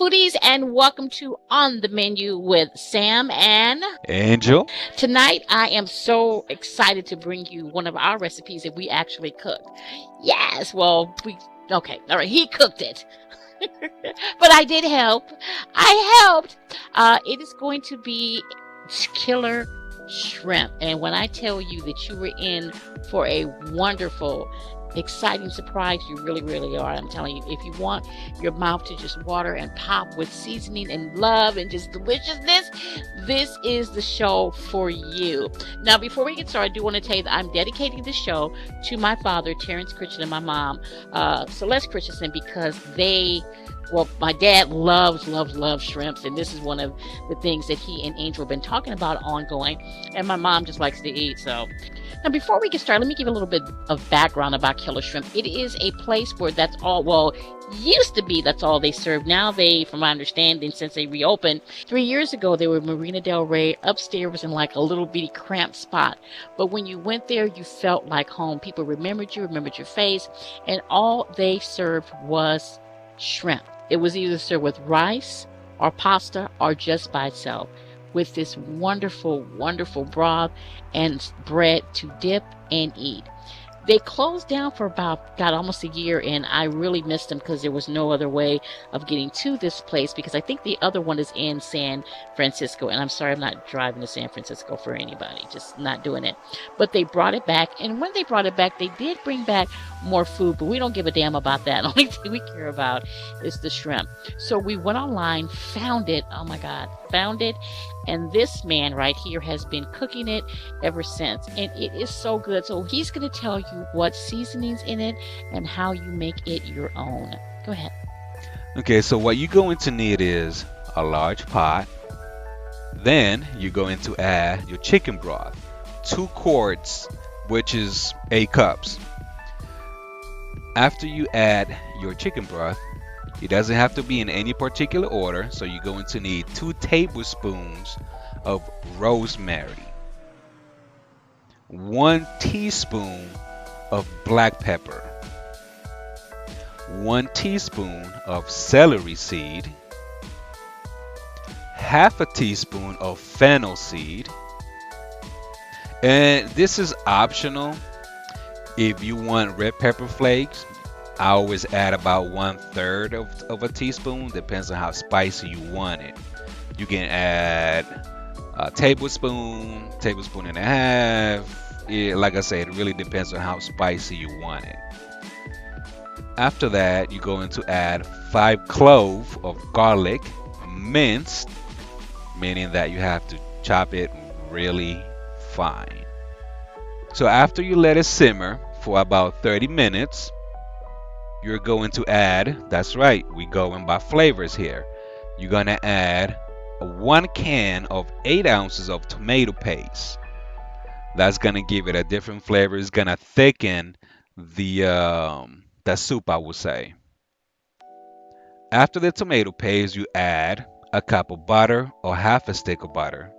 foodies, and welcome to On the Menu with Sam and Angel. tonight I am so excited to bring you one of our recipes that we actually cooked. Yes, well, okay, all right, he cooked it. But I did help. I helped. It is going to be killer shrimp. And when I tell you that you were in for a wonderful, exciting surprise, you really, really are. I'm telling you, if you want your mouth to just water and pop with seasoning and love and just deliciousness, this is the show for you. Now, before we get started, I do want to tell you that I'm dedicating the show to my father, Terrence Christian, and my mom, Celeste Christensen, because my dad loves shrimps, and this is one of the things that he and Angel have been talking about ongoing, and my mom just likes to eat. So now, before we get started, let me give a little bit of background about Killer Shrimp. It is a place where used to be that's all they serve. Now from my understanding, since they reopened 3 years ago, they were Marina Del Rey. Upstairs was in like a little bitty cramped spot. But when you went there, you felt like home. People remembered you, remembered your face, and all they served was shrimp. It was either served with rice or pasta or just by itself, with this wonderful, wonderful broth and bread to dip and eat. They closed down for almost a year, and I really missed them because there was no other way of getting to this place, because I think the other one is in San Francisco, and I'm sorry I'm not driving to San Francisco for anybody, just not doing it. But they brought it back, and when they brought it back, they did bring back more food, but we don't give a damn about that. The only thing we care about is the shrimp. So we went online, found it, oh my God, found it, and this man right here has been cooking it ever since, and it is so good. So he's going to tell you what seasonings in it and how you make it your own. Go ahead. Okay, so what you're going to need is a large pot. Then you're going to add your chicken broth, 2 quarts, which is 8 cups. After you add your chicken broth, it doesn't have to be in any particular order, so you're going to need 2 tablespoons of rosemary, 1 teaspoon of black pepper, 1 teaspoon of celery seed, half a teaspoon of fennel seed, and this is optional. If you want red pepper flakes, I always add about 1/3 of a teaspoon. Depends on how spicy you want it. You can add a tablespoon and a half. Like I said, it really depends on how spicy you want it. After that, you're going to add 5 cloves of garlic, minced, meaning that you have to chop it really fine. So after you let it simmer for about 30 minutes, you're going to add, that's right, we going by flavors here. You're going to add 1 can of 8 ounces of tomato paste. That's going to give it a different flavor. It's going to thicken the soup, I would say. After the tomato paste, you add a cup of butter or half a stick of butter.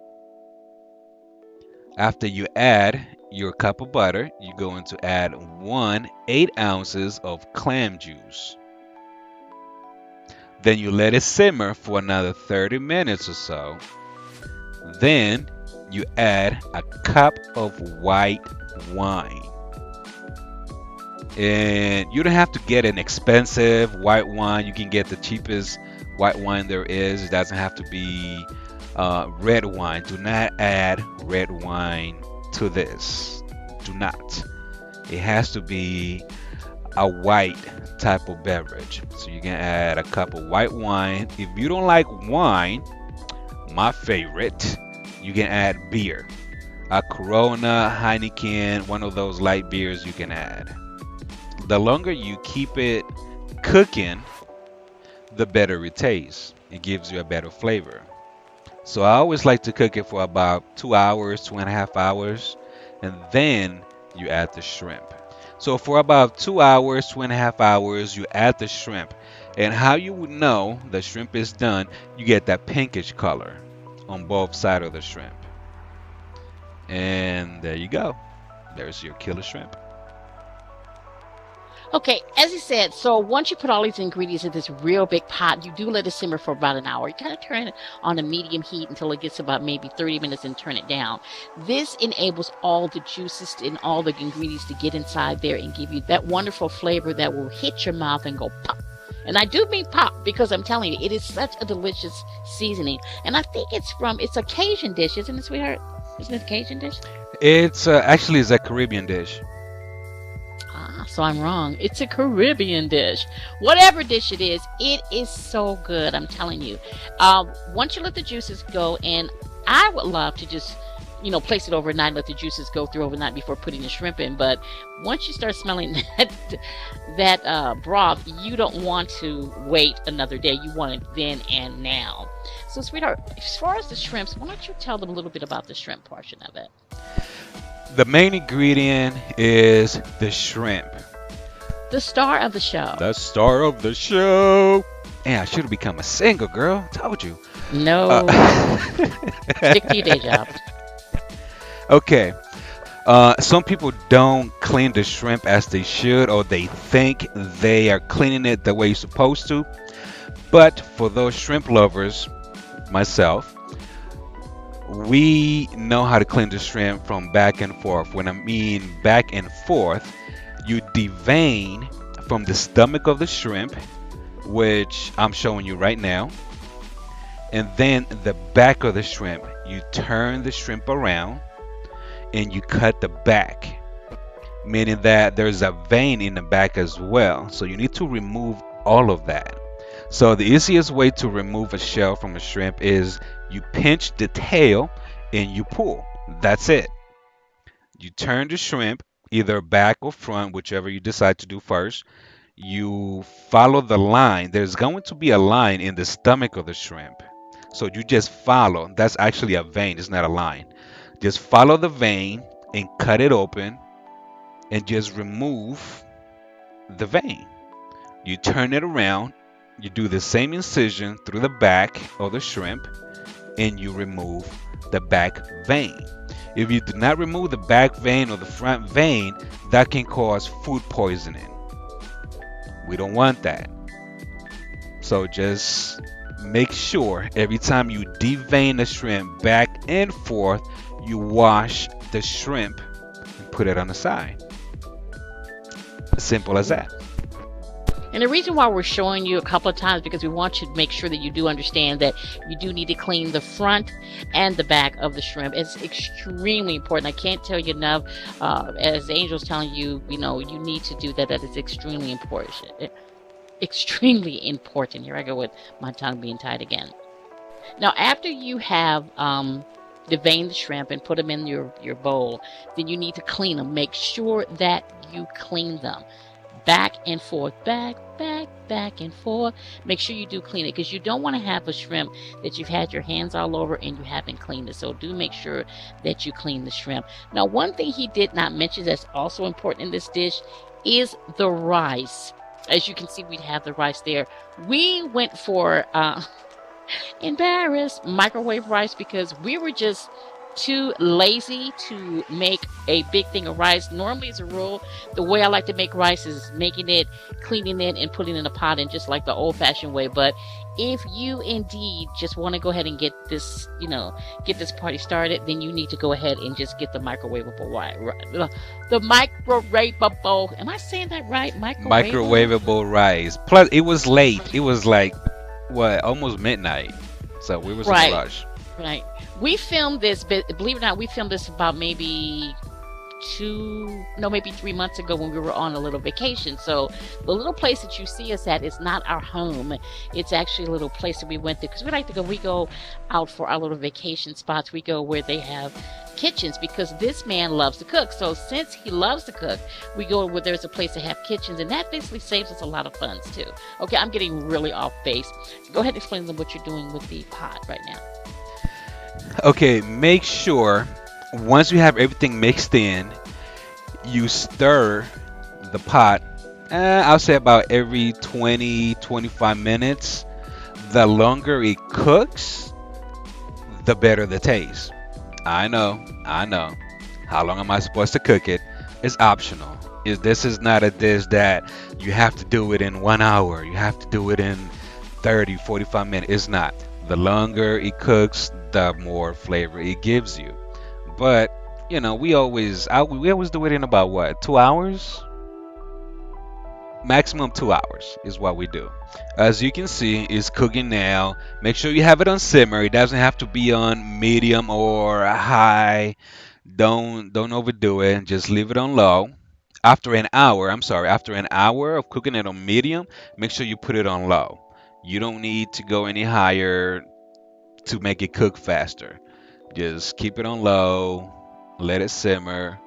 After you add your cup of butter, you're going to add 8 ounces of clam juice. Then you let it simmer for another 30 minutes or so. Then you add a cup of white wine. And you don't have to get an expensive white wine. You can get the cheapest white wine there is. It doesn't have to be red wine. Do not add red wine to this. Do not. It has to be a white type of beverage. So you can add a cup of white wine. If you don't like wine, my favorite, you can add beer. A Corona, Heineken, one of those light beers you can add. The longer you keep it cooking, the better it tastes. It gives you a better flavor. So I always like to cook it for about 2 hours, 2.5 hours, and then you add the shrimp. So for about 2 hours, 2.5 hours, you add the shrimp. And how you would know the shrimp is done, you get that pinkish color on both sides of the shrimp. And there you go. There's your killer shrimp. Okay, as you said, so once you put all these ingredients in this real big pot, you do let it simmer for about an hour. You kind of turn it on a medium heat until it gets about maybe 30 minutes and turn it down. This enables all the juices and all the ingredients to get inside there and give you that wonderful flavor that will hit your mouth and go pop. And I do mean pop because I'm telling you, it is such a delicious seasoning. And I think it's a Cajun dish, isn't it, sweetheart? Isn't it a Cajun dish? It's actually it's a Caribbean dish. Ah, so I'm wrong. It's a Caribbean dish. Whatever dish it is so good. I'm telling you. Once you let the juices go, and I would love to just, place it overnight, let the juices go through overnight before putting the shrimp in. But once you start smelling that broth, you don't want to wait another day. You want it then and now. So, sweetheart, as far as the shrimps, why don't you tell them a little bit about the shrimp portion of it? The main ingredient is the shrimp. The star of the show. The star of the show. Man, I should have become a single girl. Told you. No. Stick to your day job. Okay. Some people don't clean the shrimp as they should, or they think they are cleaning it the way you're supposed to. But for those shrimp lovers, myself, we know how to clean the shrimp from back and forth. When I mean back and forth, you devein from the stomach of the shrimp, which I'm showing you right now, and then the back of the shrimp. You turn the shrimp around and you cut the back, meaning that there's a vein in the back as well. So you need to remove all of that. So the easiest way to remove a shell from a shrimp is you pinch the tail and you pull. That's it. You turn the shrimp either back or front, whichever you decide to do first. You follow the line. There's going to be a line in the stomach of the shrimp. So you just follow. That's actually a vein, it's not a line. Just follow the vein and cut it open and just remove the vein. You turn it around, you do the same incision through the back of the shrimp, and you remove the back vein. If you do not remove the back vein or the front vein, that can cause food poisoning. We don't want that. So just make sure every time you devein the shrimp back and forth, you wash the shrimp and put it on the side. As simple as that. And the reason why we're showing you a couple of times because we want you to make sure that you do understand that you do need to clean the front and the back of the shrimp. It's extremely important. I can't tell you enough. As Angel's telling you, you need to do that. That is extremely important. Extremely important. Here I go with my tongue being tied again. Now, after you have deveined the shrimp and put them in your bowl, then you need to clean them. Make sure that you clean them. Back and forth, back and forth. Make sure you do clean it because you don't want to have a shrimp that you've had your hands all over and you haven't cleaned it. So do make sure that you clean the shrimp. Now, one thing he did not mention that's also important in this dish is the rice. As you can see, we have the rice there. We went for embarrassed microwave rice because we were just too lazy to make a big thing of rice. Normally, as a rule, the way I like to make rice is making it, cleaning it, and putting it in a pot, and just like the old-fashioned way. But if you indeed just want to go ahead and get this, get this party started, then you need to go ahead and just get the microwavable rice. The microwavable. Am I saying that right? Microwavable rice. Plus, it was late. It was like almost midnight. So we was in a rush. Right. We filmed this, believe it or not, we filmed this about maybe 3 months ago when we were on a little vacation. So the little place that you see us at is not our home. It's actually a little place that we went to because we go out for our little vacation spots. We go where they have kitchens because this man loves to cook. So since he loves to cook, we go where there's a place to have kitchens, and that basically saves us a lot of funds too. Okay, I'm getting really off base. Go ahead and explain to them what you're doing with the pot right now. Okay, make sure once you have everything mixed in, you stir the pot, I'll say about every 20-25 minutes. The longer it cooks, the better the taste. I know. How long am I supposed to cook it? It's optional. This is not a dish that you have to do it in 1 hour. You have to do it in 30, 45 minutes. It's not. The longer it cooks, the more flavor it gives you. But we always do it in about what, 2 hours? Maximum 2 hours is what we do. As you can see, it's cooking now. Make sure you have it on simmer. It doesn't have to be on medium or high. Don't overdo it. Just leave it on low. After an hour, I'm sorry, after an hour of cooking it on medium, make sure you put it on low. You don't need to go any higher to make it cook faster. Just keep it on low, let it simmer,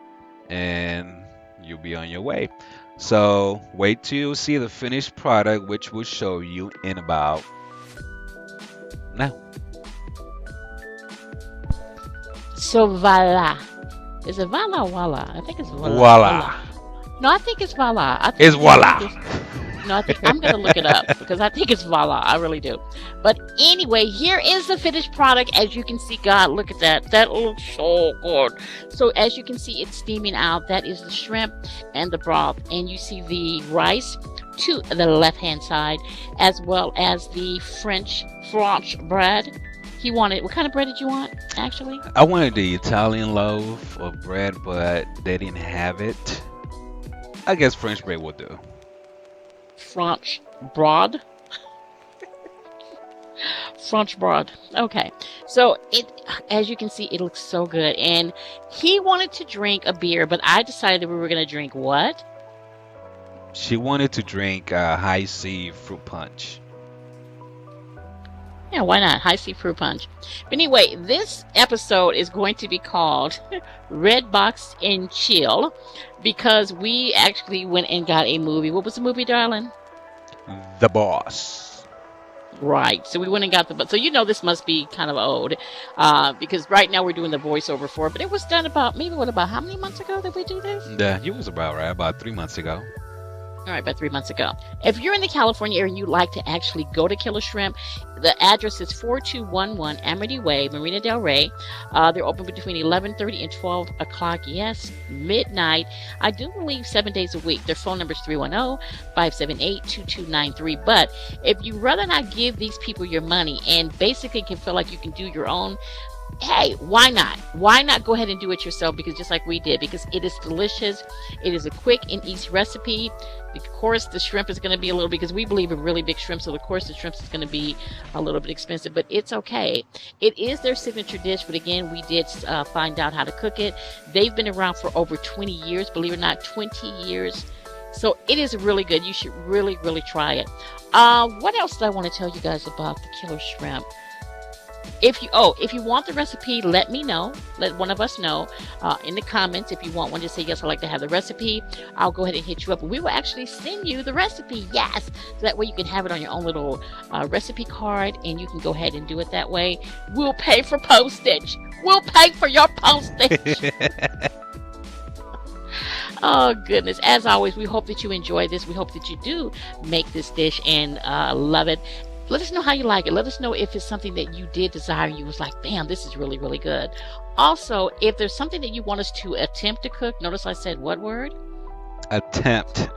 and you'll be on your way. So wait till you see the finished product, which will show you in about now. So voila. Is it voila or voila? I think it's voila. Voila. No, I think it's voila. It's voila. No, I think I'm gonna look it up because I think it's voila. I really do. But anyway, here is the finished product. As you can see, God, look at that. That looks so good. So as you can see, it's steaming out. That is the shrimp and the broth, and you see the rice to the left-hand side, as well as the French bread. He wanted. What kind of bread did you want, actually? I wanted the Italian loaf of bread, but they didn't have it. I guess French bread will do. French broad. French broad. Okay. So as you can see, it looks so good. And he wanted to drink a beer, but I decided we were going to drink what? She wanted to drink high C fruit punch. Yeah, why not? High C fruit punch. But anyway, this episode is going to be called RedBox and Chill because we actually went and got a movie. What was the movie, darling? The Boss. Right. So we went and got so this must be kind of old because right now we're doing the voiceover for it. But it was done about how many months ago did we do this? Yeah, it was about right, about 3 months ago. All right, about 3 months ago. If you're in the California area and you'd like to actually go to Killer Shrimp, the address is 4211 Amity Way, Marina Del Rey. They're open between 11:30 and 12 o'clock. Yes, midnight. I do believe 7 days a week. Their phone number is 310-578-2293. But if you'd rather not give these people your money and basically can feel like you can do your own, hey, why not? Why not go ahead and do it yourself? Because just like we did, because it is delicious. It is a quick and easy recipe. Of course, the shrimp is going to be a little, because we believe in really big shrimp, so of course the shrimp is going to be a little bit expensive, but it's okay. It is their signature dish, but again, we did find out how to cook it. They've been around for over 20 years, believe it or not, 20 years. So it is really good. You should really, really try it. What else do I want to tell you guys about the Killer Shrimp? If you want the recipe, let me know. Let one of us know in the comments. If you want one, just say yes, I'd like to have the recipe. I'll go ahead and hit you up. We will actually send you the recipe. Yes. So that way you can have it on your own little recipe card, and you can go ahead and do it that way. We'll pay for postage. We'll pay for your postage. Oh, goodness. As always, we hope that you enjoy this. We hope that you do make this dish and love it. Let us know how you like it. Let us know if it's something that you did desire and you was like, damn, this is really, really good. Also, if there's something that you want us to attempt to cook, notice I said what word? Attempt.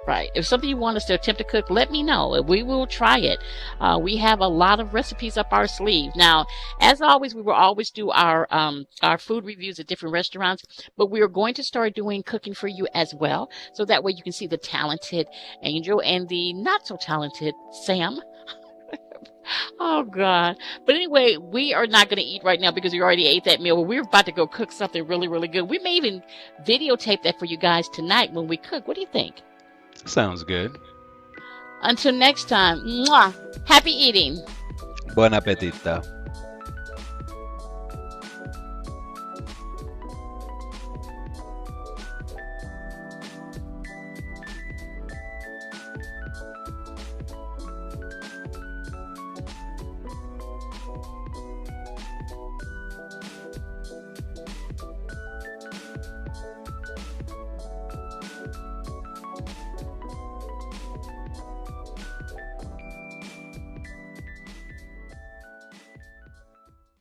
Right. If something you want us to attempt to cook, let me know. We will try it. We have a lot of recipes up our sleeve. Now, as always, we will always do our food reviews at different restaurants, but we are going to start doing cooking for you as well. So that way you can see the talented Angel and the not so talented Sam. Oh, God. But anyway, we are not going to eat right now because we already ate that meal. But we're about to go cook something really, really good. We may even videotape that for you guys tonight when we cook. What do you think? Sounds good. Until next time, mwah, happy eating. Buon appetito.